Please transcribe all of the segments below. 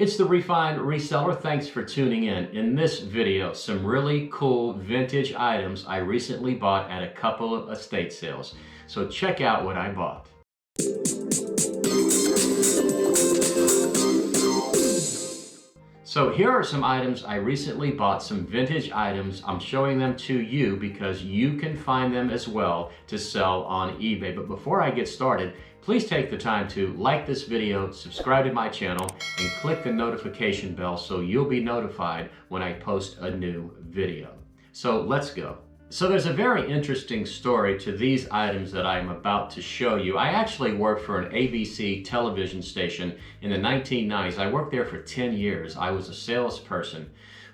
It's the Refined Reseller. Thanks for tuning in. In this video, some really cool vintage items I recently bought at a couple of estate sales. So check out what I bought. So here are some items I recently bought, some vintage items. I'm showing them to you because you can find them as well to sell on eBay. But before I get started, please take the time to like this video, subscribe to my channel, and click the notification bell so you'll be notified when I post a new video. So let's go. So there's a very interesting story to these items that I'm about to show you. I actually worked for an ABC television station in the 1990s. I worked there for 10 years. I was a salesperson.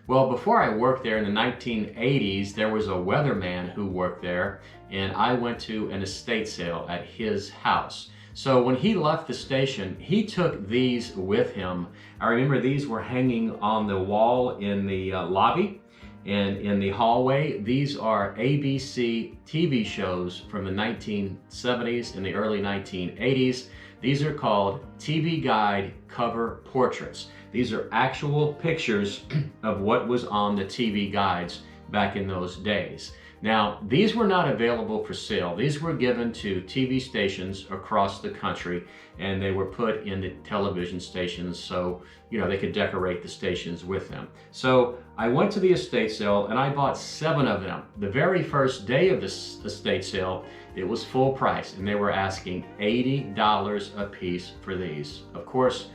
Well, before I worked there in the 1980s, there was a weatherman who worked there, and I went to an estate sale at his house. So when he left the station, he took these with him. I remember these were hanging on the wall in the lobby and in the hallway. These are ABC TV shows from the 1970s and the early 1980s. These are called TV Guide cover portraits. These are actual pictures of what was on the TV guides back in those days. Now, these were not available for sale. These were given to TV stations across the country, and they were put in the television stations so, they could decorate the stations with them. So I went to the estate sale and I bought 7 of them. The very first day of this estate sale, it was full price, and they were asking $80 a piece for these. Of course,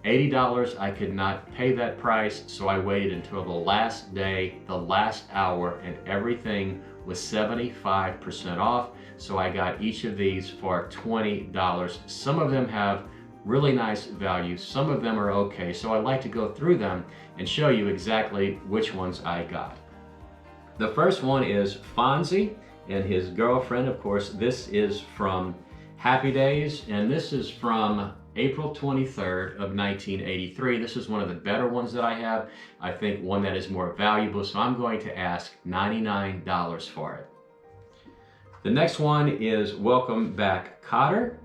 $80, I could not pay that price, so I waited until the last day, the last hour, and everything was 75% off. So I got each of these for $20. Some of them have really nice value, some of them are okay, so I'd like to go through them and show you exactly which ones I got. The first one is Fonzie and his girlfriend. Of course, this is from Happy Days, and this is from April 23rd of 1983. This is one of the better ones that I have. I think one that is more valuable, so I'm going to ask $99 for it. The next one is Welcome Back, Kotter.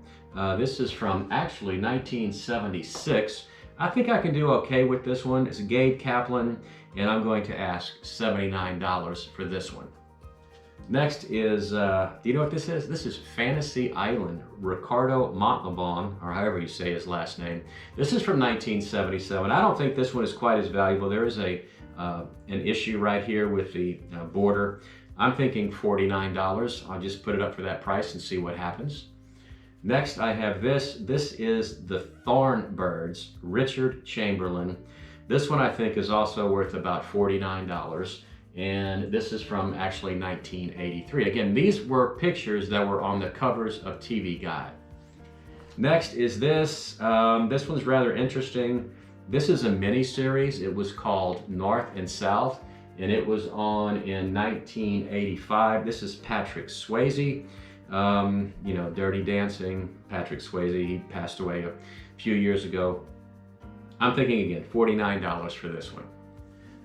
This is from actually 1976. I think I can do okay with this one. It's Gabe Kaplan, and I'm going to ask $79 for this one. Next is, do you know what this is? This is Fantasy Island, Ricardo Montalban, or however you say his last name. This is from 1977. I don't think this one is quite as valuable. There is an issue right here with the border. I'm thinking $49. I'll just put it up for that price and see what happens. Next, I have this. This is the Thornbirds, Richard Chamberlain. This one I think is also worth about $49. And this is from actually 1983. Again, these were pictures that were on the covers of TV Guide. Next is this. This one's rather interesting. This is a mini-series. It was called North and South, and it was on in 1985. This is Patrick Swayze. Dirty Dancing, Patrick Swayze. He passed away a few years ago. I'm thinking again, $49 for this one.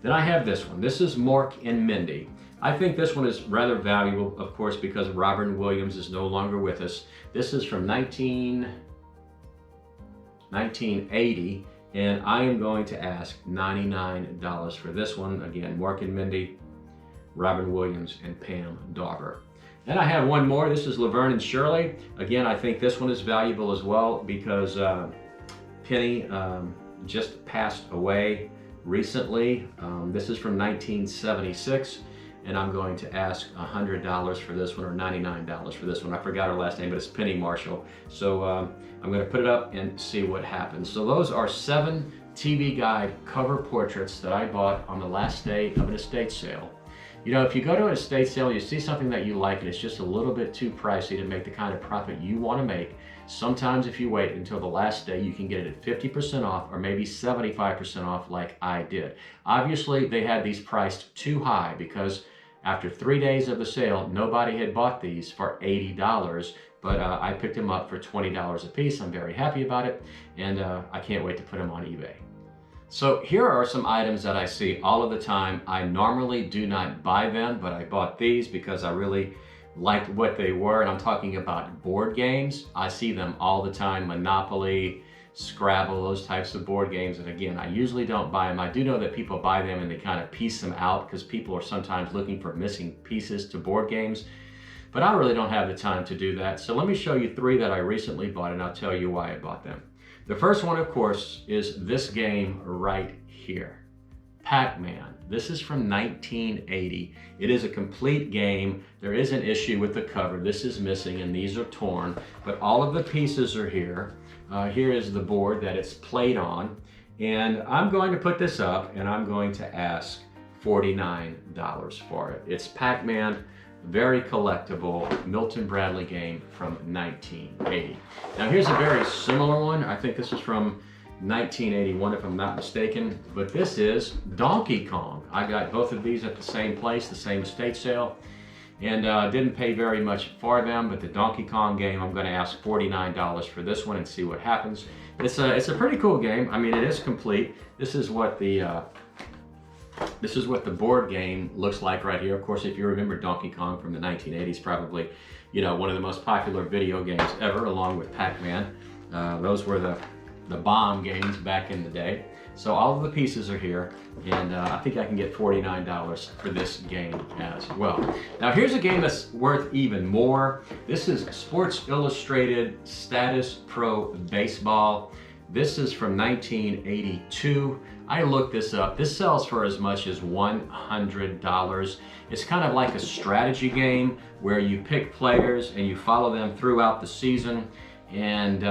Then I have this one. This is Mork and Mindy. I think this one is rather valuable, of course, because Robin Williams is no longer with us. This is from 1980, and I am going to ask $99 for this one. Again, Mork and Mindy, Robin Williams, and Pam Dauber. Then I have one more. This is Laverne and Shirley. Again, I think this one is valuable as well because Penny just passed away recently. This is from 1976, and I'm going to ask $100 for this one, or $99 for this one. I forgot her last name, but it's Penny Marshall. So I'm going to put it up and see what happens. So those are 7 TV Guide cover portraits that I bought on the last day of an estate sale. If you go to an estate sale, you see something that you like and it's just a little bit too pricey to make the kind of profit you want to make. Sometimes if you wait until the last day, you can get it at 50% off or maybe 75% off like I did. Obviously, they had these priced too high because after 3 days of the sale, nobody had bought these for $80, but I picked them up for $20 a piece. I'm very happy about it, and I can't wait to put them on eBay. So here are some items that I see all of the time. I normally do not buy them, but I bought these because I really liked what they were, and I'm talking about board games. I see them all the time. Monopoly, Scrabble, those types of board games. And again, I usually don't buy them. I do know that people buy them and they kind of piece them out because people are sometimes looking for missing pieces to board games. But I really don't have the time to do that. So let me show you 3 that I recently bought, and I'll tell you why I bought them. The first one, of course, is this game right here. Pac-Man. This is from 1980. It is a complete game. There is an issue with the cover. This is missing and these are torn, but all of the pieces are here. Here is the board that it's played on. And I'm going to put this up and I'm going to ask $49 for it. It's Pac-Man, very collectible Milton Bradley game from 1980. Now here's a very similar one. I think this is from 1981 if I'm not mistaken, but this is Donkey Kong. I got both of these at the same place, the same estate sale, and didn't pay very much for them, but the Donkey Kong game, I'm going to ask $49 for this one and see what happens. It's a pretty cool game. I mean, it is complete. This is what the board game looks like right here. Of course, if you remember Donkey Kong from the 1980s, probably, you know, one of the most popular video games ever, along with Pac-Man. Those were the bomb games back in the day. So all of the pieces are here, and I think I can get $49 for this game as well. Now here's a game that's worth even more. This is Sports Illustrated Status Pro Baseball. This is from 1982. I looked this up. This sells for as much as $100. It's kind of like a strategy game where you pick players and you follow them throughout the season. And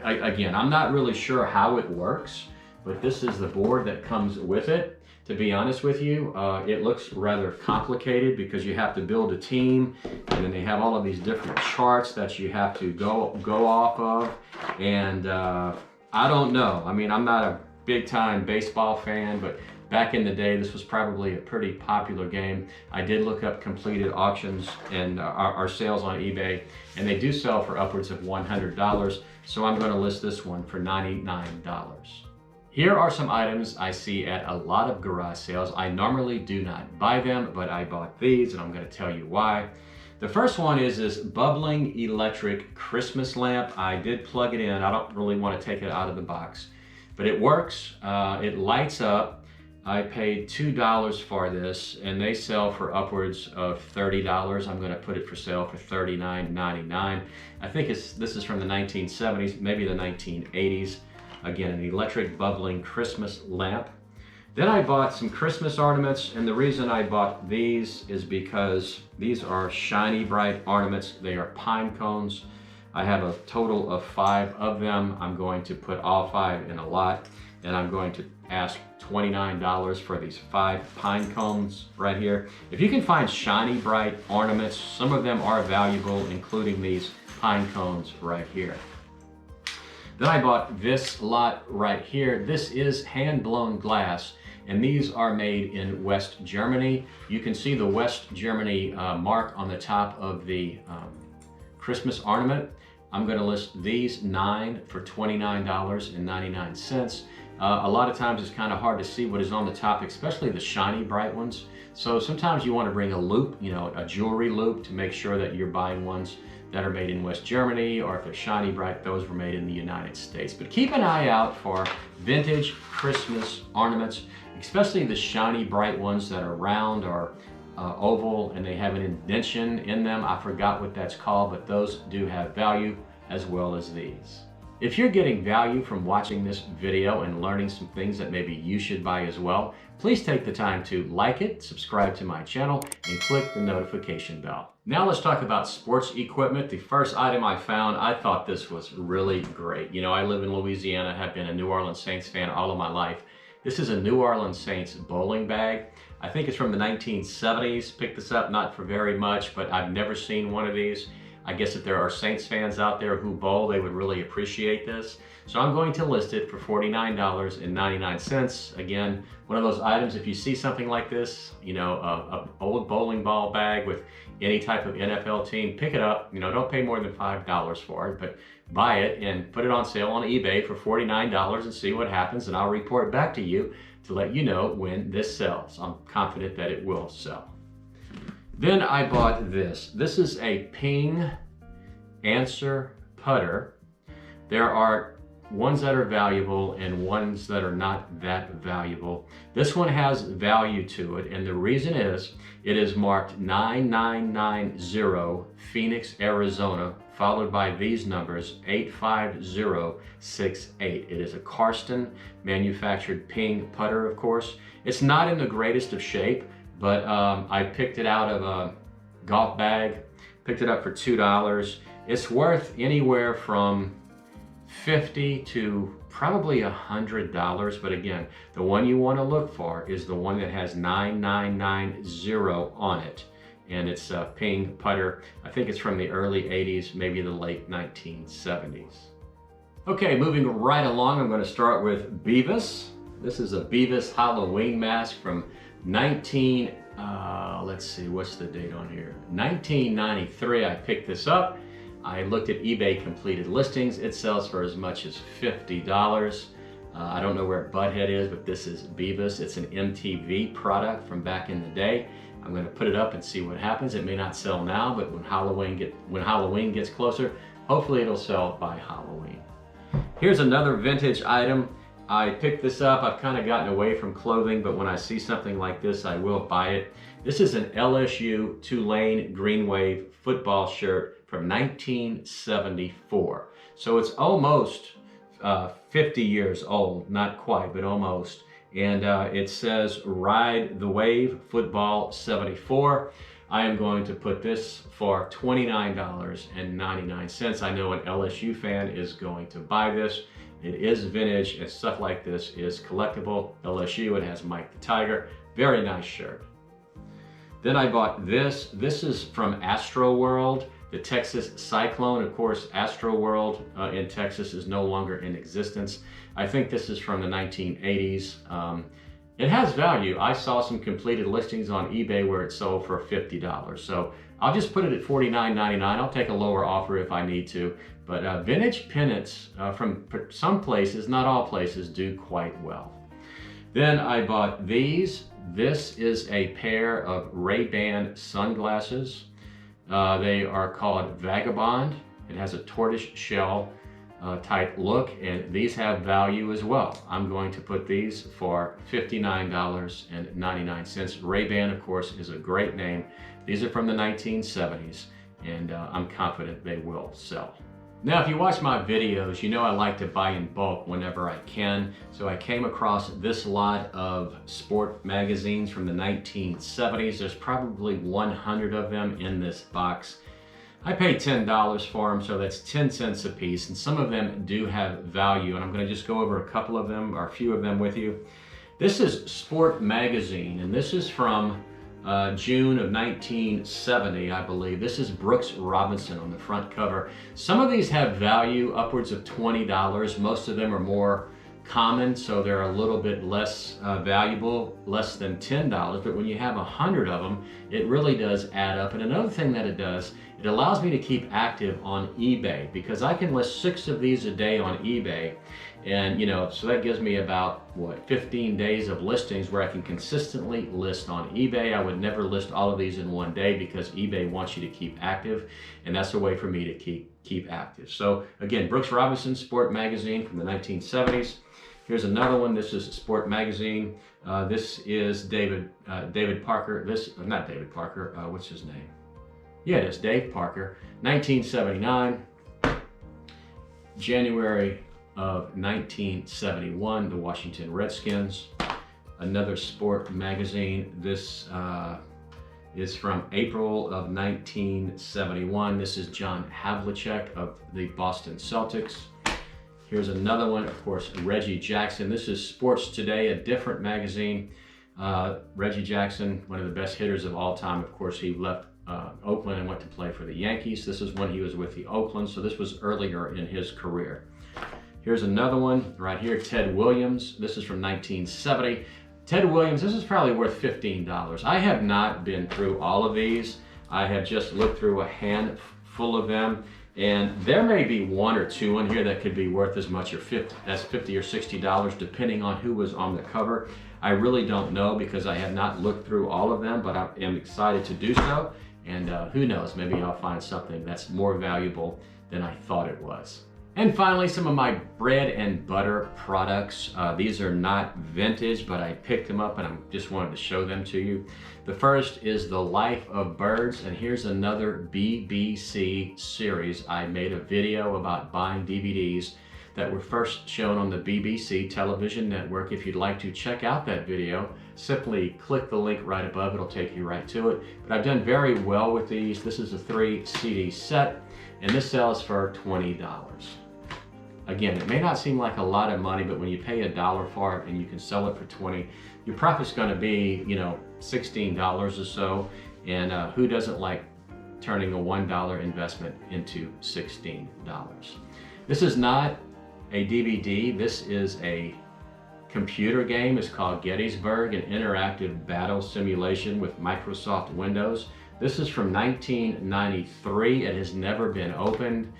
again, I'm not really sure how it works, but this is the board that comes with it. To be honest with you, it looks rather complicated because you have to build a team, and then they have all of these different charts that you have to go off of. And I don't know. I mean, I'm not a big-time baseball fan, but back in the day, this was probably a pretty popular game. I did look up completed auctions and our sales on eBay, and they do sell for upwards of $100. So I'm going to list this one for $99. Here are some items I see at a lot of garage sales. I normally do not buy them, but I bought these, and I'm going to tell you why. The first one is this bubbling electric Christmas lamp. I did plug it in. I don't really want to take it out of the box, but it works. It lights up. I paid $2 for this, and they sell for upwards of $30. I'm going to put it for sale for $39.99. I think this is from the 1970s, maybe the 1980s. Again, an electric bubbling Christmas lamp. Then I bought some Christmas ornaments, and the reason I bought these is because these are shiny bright ornaments. They are pine cones. I have a total of 5 of them. I'm going to put all 5 in a lot, and I'm going to ask $29 for these 5 pine cones right here. If you can find shiny bright ornaments, some of them are valuable, including these pine cones right here. Then I bought this lot right here. This is hand-blown glass, and these are made in West Germany. You can see the West Germany mark on the top of the Christmas ornament. I'm going to list these 9 for $29.99. A lot of times it's kind of hard to see what is on the top, especially the shiny bright ones. So sometimes you want to bring a loop, you know, a jewelry loop, to make sure that you're buying ones that are made in West Germany, or if they're shiny bright, those were made in the United States. But keep an eye out for vintage Christmas ornaments, especially the shiny bright ones that are round or oval and they have an indentation in them. I forgot what that's called, but those do have value as well as these. If you're getting value from watching this video and learning some things that maybe you should buy as well, please take the time to like it, subscribe to my channel, and click the notification bell. Now let's talk about sports equipment. The first item I found, I thought this was really great. You know, I live in Louisiana, have been a New Orleans Saints fan all of my life. This is a New Orleans Saints bowling bag. I think it's from the 1970s. Picked this up not for very much, but I've never seen one of these. I guess if there are Saints fans out there who bowl, they would really appreciate this. So I'm going to list it for $49.99. Again, one of those items, if you see something like this, you know, a old bowling ball bag with any type of NFL team, pick it up. You know, don't pay more than $5 for it, but buy it and put it on sale on eBay for $49 and see what happens, and I'll report back to you to let you know when this sells. I'm confident that it will sell. Then I bought this. This is a ping answer putter. There are ones that are valuable and ones that are not that valuable. This one has value to it, and the reason is it is marked 9990 Phoenix, Arizona, followed by these numbers 85068. It is a Karsten manufactured ping putter, of course. It's not in the greatest of shape, but I picked it out of a golf bag, picked it up for $2. It's worth anywhere from $50 to probably $100, but again, the one you want to look for is the one that has 9990 on it, and it's a ping putter. I think it's from the early 80s, maybe the late 1970s. Okay, moving right along, I'm going to start with Beavis. This is a Beavis Halloween mask from let's see, what's the date on here? 1993, I picked this up. I looked at eBay completed listings. It sells for as much as $50. I don't know where Butthead is, but this is Beavis. It's an MTV product from back in the day. I'm going to put it up and see what happens. It may not sell now, but when Halloween gets closer, hopefully it'll sell by Halloween. Here's another vintage item. I picked this up. I've kind of gotten away from clothing, but when I see something like this, I will buy it. This is an LSU Tulane Green Wave football shirt from 1974. So it's almost 50 years old, not quite, but almost. And it says Ride the Wave Football 74. I am going to put this for $29.99. I know an LSU fan is going to buy this. It is vintage, and stuff like this is collectible. LSU, it has Mike the Tiger. Very nice shirt. Then I bought this. This is from Astro World, the Texas Cyclone. Of course, Astro World in Texas is no longer in existence. I think this is from the 1980s. It has value. I saw some completed listings on eBay where it sold for $50. So I'll just put it at $49.99. I'll take a lower offer if I need to. But vintage pennants from some places, not all places, do quite well. Then I bought these. This is a pair of Ray-Ban sunglasses. They are called Vagabond. It has a tortoise shell type look, and these have value as well. I'm going to put these for $59.99. Ray-Ban, of course, is a great name. These are from the 1970s, and I'm confident they will sell. Now, if you watch my videos, you know I like to buy in bulk whenever I can. So I came across this lot of sport magazines from the 1970s. There's probably 100 of them in this box. I paid $10 for them, so that's 10 cents a piece, and some of them do have value, and I'm going to just go over a couple of them, or a few of them with you. This is Sport Magazine, and this is from June of 1970, I believe. This is Brooks Robinson on the front cover. Some of these have value upwards of $20. Most of them are more common, so they're a little bit less valuable, less than $10. But when you have 100 of them, it really does add up. And another thing that it does, it allows me to keep active on eBay, because I can list 6 of these a day on eBay. And so that gives me about 15 days of listings where I can consistently list on eBay. I would never list all of these in one day because eBay wants you to keep active, and that's a way for me to keep active. So again, Brooks Robinson Sport Magazine from the 1970s. Here's another one. This is Sport Magazine. This is David Parker. Not David Parker. What's his name? Yeah, it is Dave Parker. 1979. January of 1971, the Washington Redskins. Another sport magazine. This is from April of 1971. This is John Havlicek of the Boston Celtics. Here's another one, of course, Reggie Jackson. This is Sports Today, a different magazine. Reggie Jackson, one of the best hitters of all time. Of course, he left Oakland and went to play for the Yankees. This is when he was with the Oakland, so this was earlier in his career. Here's another one right here, Ted Williams. This is from 1970. Ted Williams, this is probably worth $15. I have not been through all of these. I have just looked through a handful of them, and there may be 1 or 2 in here that could be worth as much as $50 or $60, depending on who was on the cover. I really don't know because I have not looked through all of them, but I am excited to do so. And who knows, maybe I'll find something that's more valuable than I thought it was. And finally, some of my bread and butter products. These are not vintage, but I picked them up and I just wanted to show them to you. The first is The Life of Birds, and here's another BBC series. I made a video about buying DVDs that were first shown on the BBC television network. If you'd like to check out that video, simply click the link right above. It'll take you right to it. But I've done very well with these. This is a 3 CD set, and this sells for $20. Again, it may not seem like a lot of money, but when you pay $1 for it and you can sell it for 20, your profit's going to be, $16 or so. And who doesn't like turning a $1 investment into $16? This is not a DVD. This is a computer game. It's called Gettysburg, an interactive battle simulation with Microsoft Windows. This is from 1993. It has never been opened.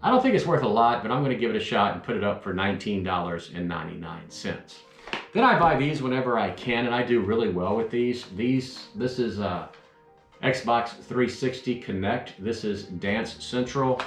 I don't think it's worth a lot, but I'm going to give it a shot and put it up for $19.99. Then I buy these whenever I can, and I do really well with these. This is Xbox 360 Connect. This is Dance Central,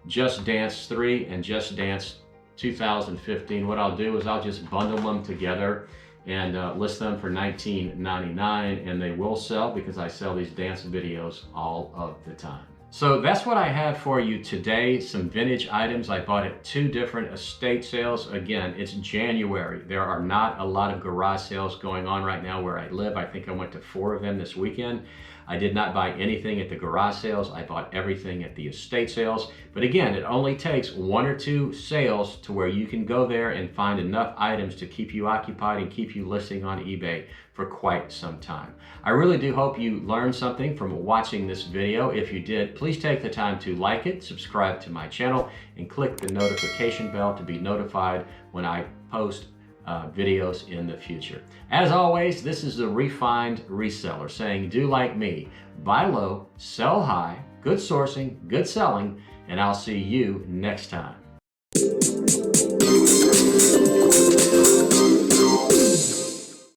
Just Dance 3, and Just Dance 2015. What I'll do is I'll just bundle them together and list them for $19.99, and they will sell because I sell these dance videos all of the time. So that's what I have for you today. Some vintage items I bought at 2 different estate sales. Again, it's January. There are not a lot of garage sales going on right now where I live. I think I went to 4 of them this weekend. I did not buy anything at the garage sales. I bought everything at the estate sales. But again, it only takes 1 or 2 sales to where you can go there and find enough items to keep you occupied and keep you listing on eBay for quite some time. I really do hope you learned something from watching this video. If you did, please take the time to like it, subscribe to my channel, and click the notification bell to be notified when I post videos in the future. As always, this is the Refined Reseller saying, do like me, buy low, sell high, good sourcing, good selling, and I'll see you next time.